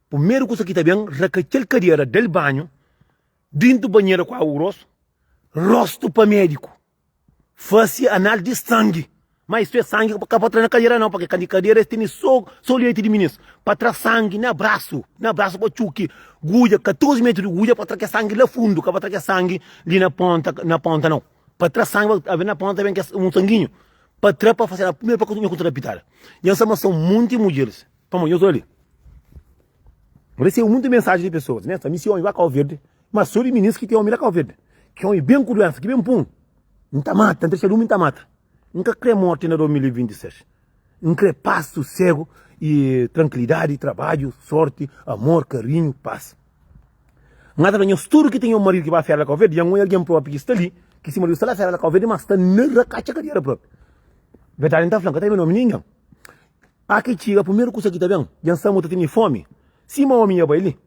Primeiro coisa que está bem, aquela cadeira del banho, dentro do banheiro com o rosto para médico. Faz análise de sangue. Mas isso é sangue para trás na cadeira não, porque a cadeira tem só leite de ministro. Para trás sangue, no braço para chuque, agulha, 14 metros de agulha, para trás que é sangue lá fundo, para trás que é sangue ali na ponta não. Para trás sangue, na ponta vem um sanguinho. Para trás para fazer a primeira coisa que eu conto na pitada. E essa são muitas mulheres. Vamos, eu estou ali. Eu recebo muita mensagem de pessoas, né? Também se homem vai Cabo Verde, mas sou de ministro que tem homem lá Cabo Verde. Que homem bem com doença, que bem pum. Não está mata, não deixa de não mata. Nunca crê morte na 2026. Não crê paz, sossego e tranquilidade, trabalho, sorte, amor, carinho, paz. Nada para nós, tudo que tem um marido que vai a férias lá Cabo Verde, e alguém próprio que está ali, que se marido está lá a férias lá Cabo Verde, mas está na caixa cadeira própria. Verdade, não está falando, está vendo ninguém. Aqui chega, a primeira coisa que está vendo, já estamos tendo fome. Se uma homem vai ali,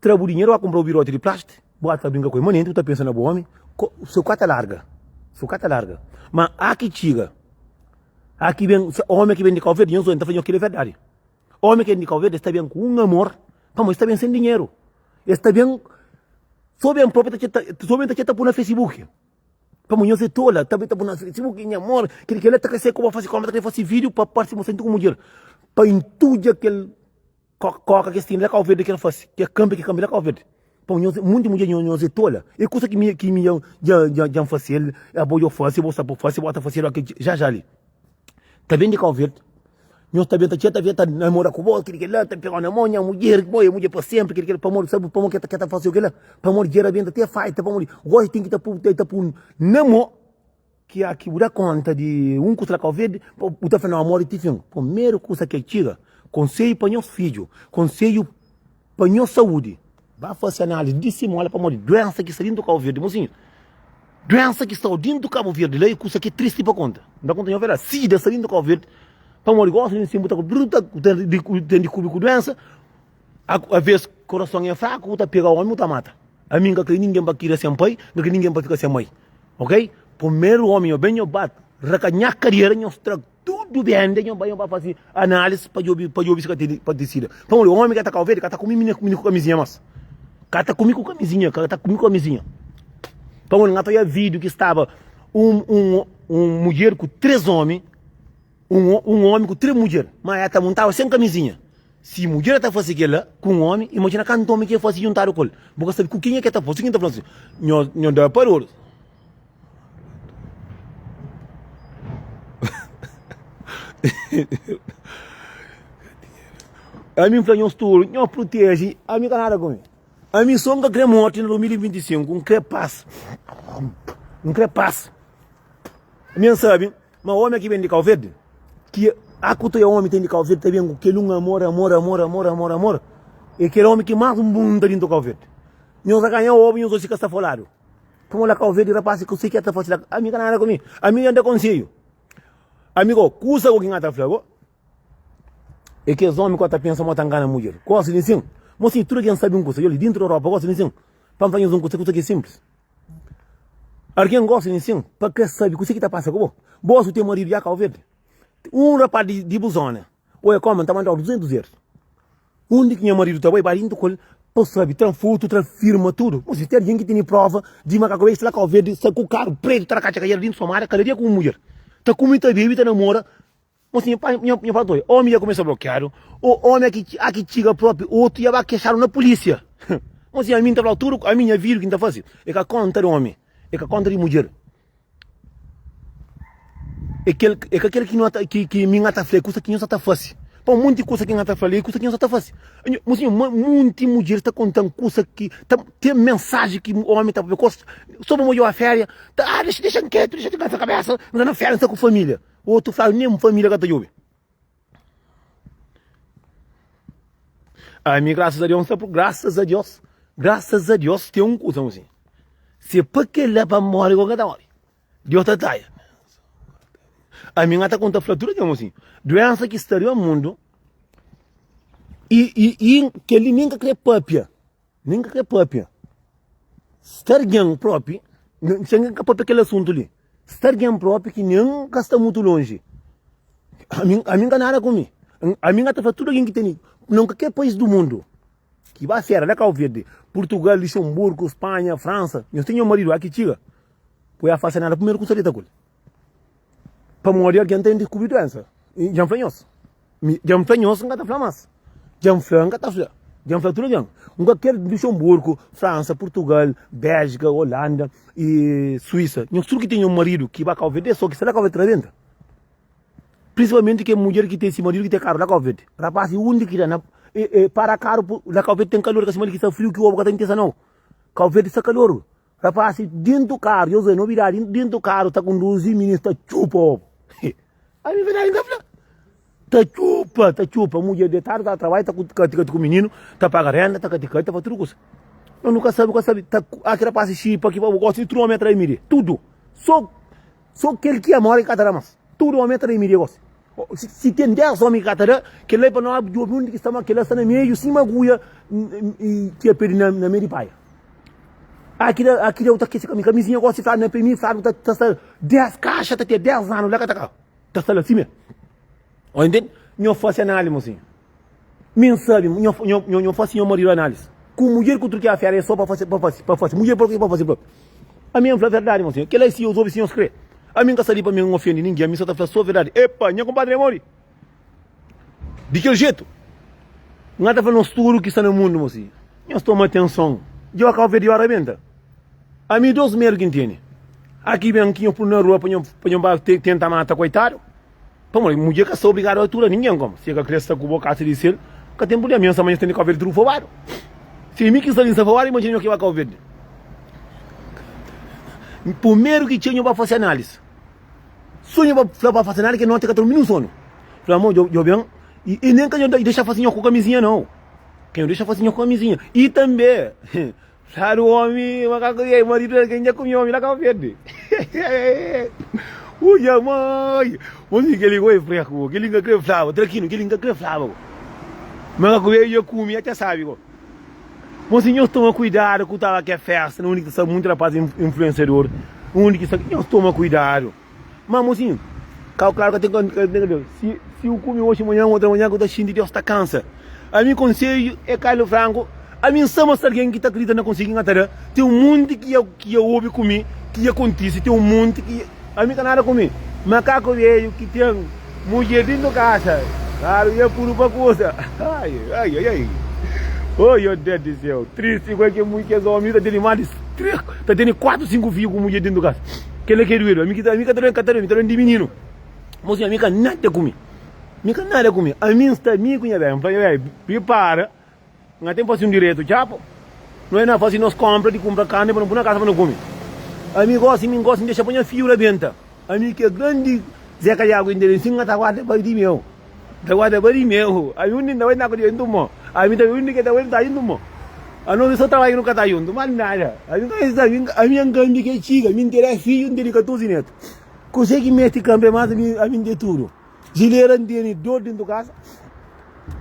traga o dinheiro, vai comprar o birote de plástico, bota a brincar com o imanente, tu está pensando no homem, o seu cata larga. Mas aqui chega, aqui vem, o homem que vem de Cabo Verde, não está fazendo aquilo é verdade. O homem que vem de Cabo Verde está bem com um amor, mas está bem sem dinheiro. Está bem, só bem próprio, somente está por no Facebook. Como eu sei toda, também está por no Facebook, em amor, que ele está crescendo, como fazer vídeo para participar com mulher, para entender aquele coca que tem lá Cabo Verde que ele faz, que é câmbio lá Cabo Verde. Pô, muito mulher não se tola. E coisa que me já fazer, a boa fazer, você pode fazer, bota fazer aqui já ali. Tá bem de Cabo Verde? Nós tá vendo namora com você, que lá tá pegando a mão, mulher para sempre, que para morrer, sabe, para morrer que tá fazer o que lá, para morrer gera bem até fight, para morrer. Gosto tem que tá por namo que aqui dá conta de coisa Cabo Verde, o tá fazendo amor e tifim. Primeiro coisa que tira, conselho para meus filhos, conselho para minha saúde. Vai fazer análise dissimula para morrer doença que está dentro do Cabo Verde, mocinho. Doença que está dentro do Cabo Verde, lá é coisa que é triste para conta. Não dá conta de ver a sida está dentro do Cabo Verde. Para morrer gosta de cima, tem de cubrir com doença. A vez coração é fraco, tá pega o homem, tá mata. A mim que ninguém vai querer sem pai, que ninguém vai ficar sem mãe. Ok? Primeiro homem, bem eu bato, recanhar carreira, eu trago tudo bem, eu vai fazer análise para eu ver para decidir. Para morrer, o homem que está Cabo Verde, que está comigo com camisinha, mas. Que está comigo com camisinha, que está comigo com camisinha. Para morrer, eu vídeo que estava mulher com 3 homens. Um homem com 3 mulheres, mas ela montava sem camisinha. Se mulher está fazendo aquilo com um homem, imagina quanto homem que faz juntar o colo. Porque sabe com quem é que está fazendo? Quem está falando assim? Não dá para ouro. A mim falou, não protege, a mim nada comigo. A mim só me quer morte em 2025, paz. Paz. A mim sabe, mas o homem que vem de Cabo Verde, que a cultura homem tem de Cabo Verde também, que ele amor, e que é o homem que mais mundo dentro do Cabo Verde. Nós ganhamos o homem, nós se está falando. Como lá Cabo Verde, rapaz, que você quer estar fazendo, a mim nada comigo, a mim anda conselho. Amigo, cusa o que está falando, é que os homens que estão pensando que estão ganhando mulher. Qual é assim? Mas se tudo quem sabe coisa, eu dentro da Europa, gosto de assim, para fazer coisa que é simples. Alguém gosta de assim, para que sabe o que está passando com você. Você tem marido já Cabo Verde. Rapaz de busona, ou é como, está mandando 200 euros. De que meu marido está para dentro, para saber, foto, firma, tudo. Mas se tem alguém que tem prova de uma coisa, lá Cabo Verde, está com o carro preto, está na caixa dentro de Somália, cada dia com uma mulher. Está com muita bebida, está namora. Mas assim, minha falou, o homem já começa a bloquear, o homem aqui chega próprio, outro já vai queixar na polícia. Mas assim, a minha está tudo, a minha vida que está fazendo. É que a conta de homem, é que a conta de mulher. É aquele que não que me está falando, coisa que não está fácil. Para um monte de coisa que não está falando, coisa que não está fácil. Mas assim, muita mulher está contando coisa que tem mensagem que o homem está a ver, sobre uma férias, deixa quieto, deixa de essa cabeça, não está na férias, está com família. Outro fala, nem família que está jovem. A mim, graças a Deus, tem um coisa assim. Se para que ele para morrer com cada hora, Deus está taia. A minha está contra a fratura, digamos assim. Doença que estaria no mundo e que ele nunca crê própria. Estar alguém próprio, não chega a própria aquele assunto ali. Estar alguém próprio que nunca está muito longe. A minha nada comigo. A minha está fratura alguém que tem, não qualquer país do mundo que vai ser, lá Cabo Verde, Portugal, Luxemburgo, Espanha, França. Eu tenho um marido aqui, chega. Foi a fazer nada primeiro com o com ele. Para morrer alguém tem de descobrir doença. Já flanhoso. Já flanhoso não está flamas. Já flanca está flan. Já tudo bem. Qualquer Luxemburgo, França, Portugal, Bélgica, Holanda e Suíça. Não sei que tem um marido que vai Cabo Verde, só que será Cabo Verde dentro. Principalmente que a mulher que tem esse marido que tem carro lá Cabo Verde. Rapaz, onde que dá para caro lá Cabo Verde tem calor, que esse marido que está frio que o ovo está não. Cabo Verde está calor. Rapaz, dentro do carro, eu sei novidade, dentro do carro está com 12 ministros, está chupa ovo. Aí me vem ainda tá chupa, mulher de tarde, tá trabalha, tá com o menino, tá pagando renda, tá caticando, tá fazendo tudo coisa. Eu nunca sabe, tá aqui rapaz chipa, aqui eu gosto de tudo aumenta aí mire, tudo. Só aquele que mora em Cataramas, tudo aumenta aí mire, gosto. Se tem 10 homens em Catarama, que lá para nós, o mundo que está aqui lá está na meio, cima agulha e que é perto na meio de paia. Aqui eu tô aqui com a minha camisinha, eu gosto de falar, não é para mim, falo, tá 10 caixas, tá 10 anos, lá tá cá. Tá assim mesmo. Entende? Não faço análise, assim. Não sabe, não faço nenhuma análise. Com mulher que tu quer a férias é só para fazer. Mulher para fazer. A minha é a verdade, assim. Que lá se os outros se crê. A minha casa ali para mim não ofende ninguém, a minha só tá falando só a verdade. Epa, minha compadre morre. De que jeito? Não tá falando estudo que está no mundo, assim. Nós tomamos atenção. eu acabo de arrebenta. A mim 2 meses que entende. Aqui vem aqui eu na rua para eu tentar matar coitado. Vamos, mulher que sou obrigado a altura ninguém como. Se a criança com boca de ser, que tem mulher minha também tem que haver trufo varo. Se me quiser em safari, imagina o que vai acontecer. Primeiro que tinha para fazer análise. Sonho para fazer análise que não tem que dormir no sono. Falei, amor, eu venho e nem que eu deixa fazer com a camisinha não. Que eu deixa fazer com a camisinha. E também, claro, homem, macaco aí, marido que ainda comeu homem lá com verde. Ui, mãe, onde que ele vai freco, que ele ainda crê flava, traquino, que ele ainda crê flava. Macaco aí eu comi, até sabe, mocinho, toma cuidado com o que é festa, não único que são muito rapaz influenciador, o único que toma cuidado. Mas mocinho, claro que eu tenho que se eu comer hoje amanhã, outra manhã, que eu estou Deus está cansa. A mim conselho é Carlos Franco, a mim somos alguém que está acreditando na conseguir engatar. Tem um mundo que eu ouvi comigo, que acontece, tem um mundo que a mim nada comigo. Macaco velho que tem mulher dentro da casa, claro, e é puro para coisa. Ai. Oh, meu Deus do céu, triste, igual que muito que é homem, está tendo mais de 3, está tendo 4, 5 filhos com mulher dentro da casa. Que ele quer ir, a mim que está de menino. Mocinho, a mim que nada comigo. A mim está me conhecendo, prepara, não tem fazer um direito, chapo. Não é nada fazer nós compra de comprar carne para não pôr na casa para não comer. A mim gosta de deixar põe fio lá dentro. A mim que é grande, Zé Calhago, endereço, está guarda para de meu. Está guarda para de meu. A mim não vai nada com ele, não. A mim também não quer dar ele está indo, mo. A nós só trabalho no catayundo, mas nada. A mim engano que chiga, me interessa filho dele 14 netos. Consegue meter câmbio mais a mim de tudo. Gileira tem 2 dentro da casa.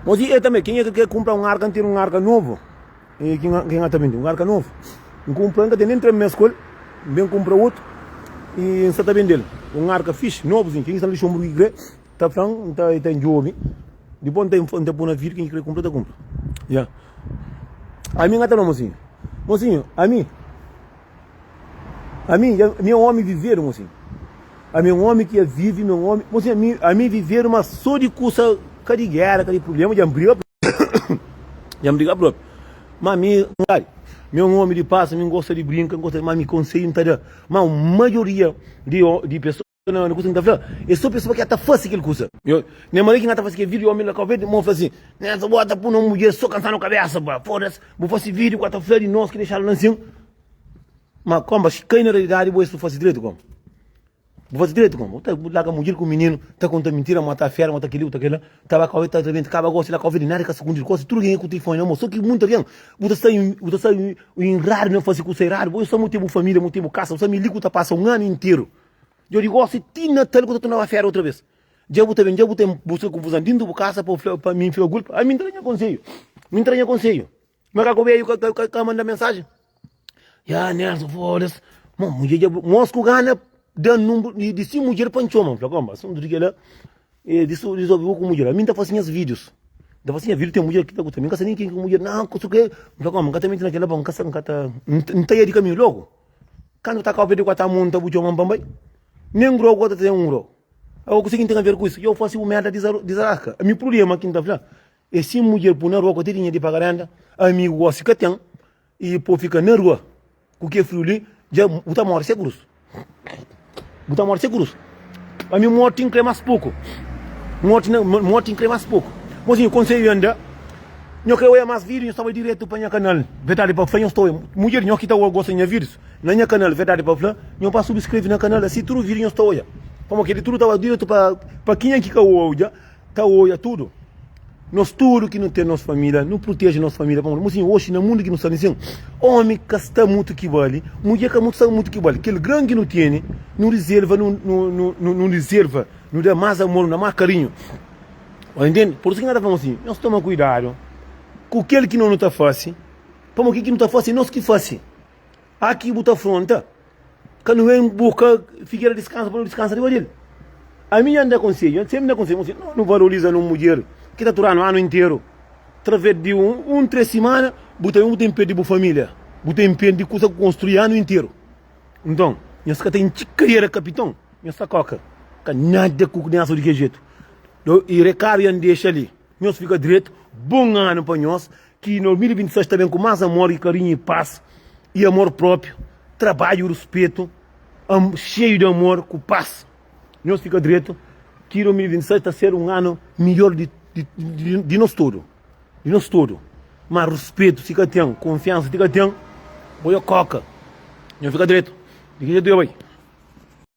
Mas eu também, quem é que quer comprar um arca, ter um arca novo? E quem é também um arca novo? Um compra, tem nem 3 meses escola, bem compra outro e você está vendendo. Um arca fixe, novozinho, quem está ali chumbo que quer, está frango, está em jogo. Depois tem por na vir, quem quer comprar, está compra. Já. A mim está não, mocinho, a mim, meu homem viver, mocinho. A meu homem que vive, meu homem, mocinho, a mim viver uma só de coisa, de guerra, de problema, de briga, próprio. Mas meu homem de paz, me gosta de brincar, mas me conselho, mas a maioria de pessoas não coisa que está falando, é só pessoa que está fácil aquele coisa. Nem maneira que não está fácil que vídeo homem lá com verde, mão assim, nessa bota por uma mulher só cansando a cabeça, foda-se, vou fazer vídeo com a flor de nós que deixaram assim. Mas como, quem na realidade vou fazer direito como? Vou fazer direito como? Tá lá com a mulher com o menino, tá contando mentira, matar fera, matar aquilo, tava com a outra também, acaba gosta lá com a verde, nada com a segunda coisa, tudo que com o telefone, não, só que muito alguém, você está em raro, não fazer coisa raro, eu só motivo família, motivo casa, você me liga, tá passa um ano inteiro. Eu digo, se tinha tal que eu estou na fera outra vez. Já vou ter busca confusão dentro da casa para mim ficar culpa. Aí me entranha conselho. Mas que eu vejo que manda mensagem. Já, Nelson, foda-se. Mulher, mosco gana, dando número de 5 mulheres para enxomar. Falei, como? São do que lá. Resolveu com mulher. A mim está fazendo os vídeos. Está fazendo vídeo, tem mulher que está gostando. Não sei nem quem com mulher. Não, que isso que. Falei, como? Não está mentindo naquela banca, não está aí de caminho logo. Quando está com a vida com a monta, o chomar bambai. Nem grau agora tem um grau. Eu consigo ter a ver com isso. Eu faço uma merda de zarasca. O meu problema aqui não está é se mulher por na rua com dinheiro de pagar ainda, amigo gosta que tem e por ficar na rua. O que é frio ali, já botar morte seguros. A minha morte inclui mais pouco. Morte inclui mais pouco. Mas eu conselho ainda. Eu quero ver mais vídeos, eu estava direto para o canal. Verdade para falar, eu estou. Mulher, eu que está gostando de vídeos. Na minha canal, verdade para falar, eu posso subscrever no canal. Se tudo vídeo eu estou olhando. Como que ele tudo estava direto para quem é que olha, está olhando tudo. Nós tudo que não tem nossa família, não protege nossa família. Mas assim, hoje no mundo que não está dizendo, homem que está muito que vale, mulher que está muito que vale. Aquele grande que não tem, não reserva, não dá mais amor, não dá mais carinho. Entende? Por isso que nada falamos assim, nós tomamos cuidado. Com aquele que não está fácil, como aqui que não está fácil, nós que fácil. Aqui botar fronta, quando vem buscar, fica descansa para não descansar de dele. A minha anda conselho, sempre anda conselho, não valoriza uma mulher que está durando o ano inteiro. Através de 3 semanas, botar em pé de família, botar em pé de coisa construir ano inteiro. Então, nós que tem carreira capitão, nós coca, que nada com criança de que jeito. E recaro e deixa ali, nós fica direito. Bom ano para nós, que no 2026 também com mais amor e carinho e paz e amor próprio, trabalho e respeito, cheio de amor, com paz. Nós fica direito que 2026 está a ser um ano melhor de nós todos. De nós todos. Mas respeito, fica tem, confiança, fica tem, boia coca. Não fica direito. Fica direito, bem.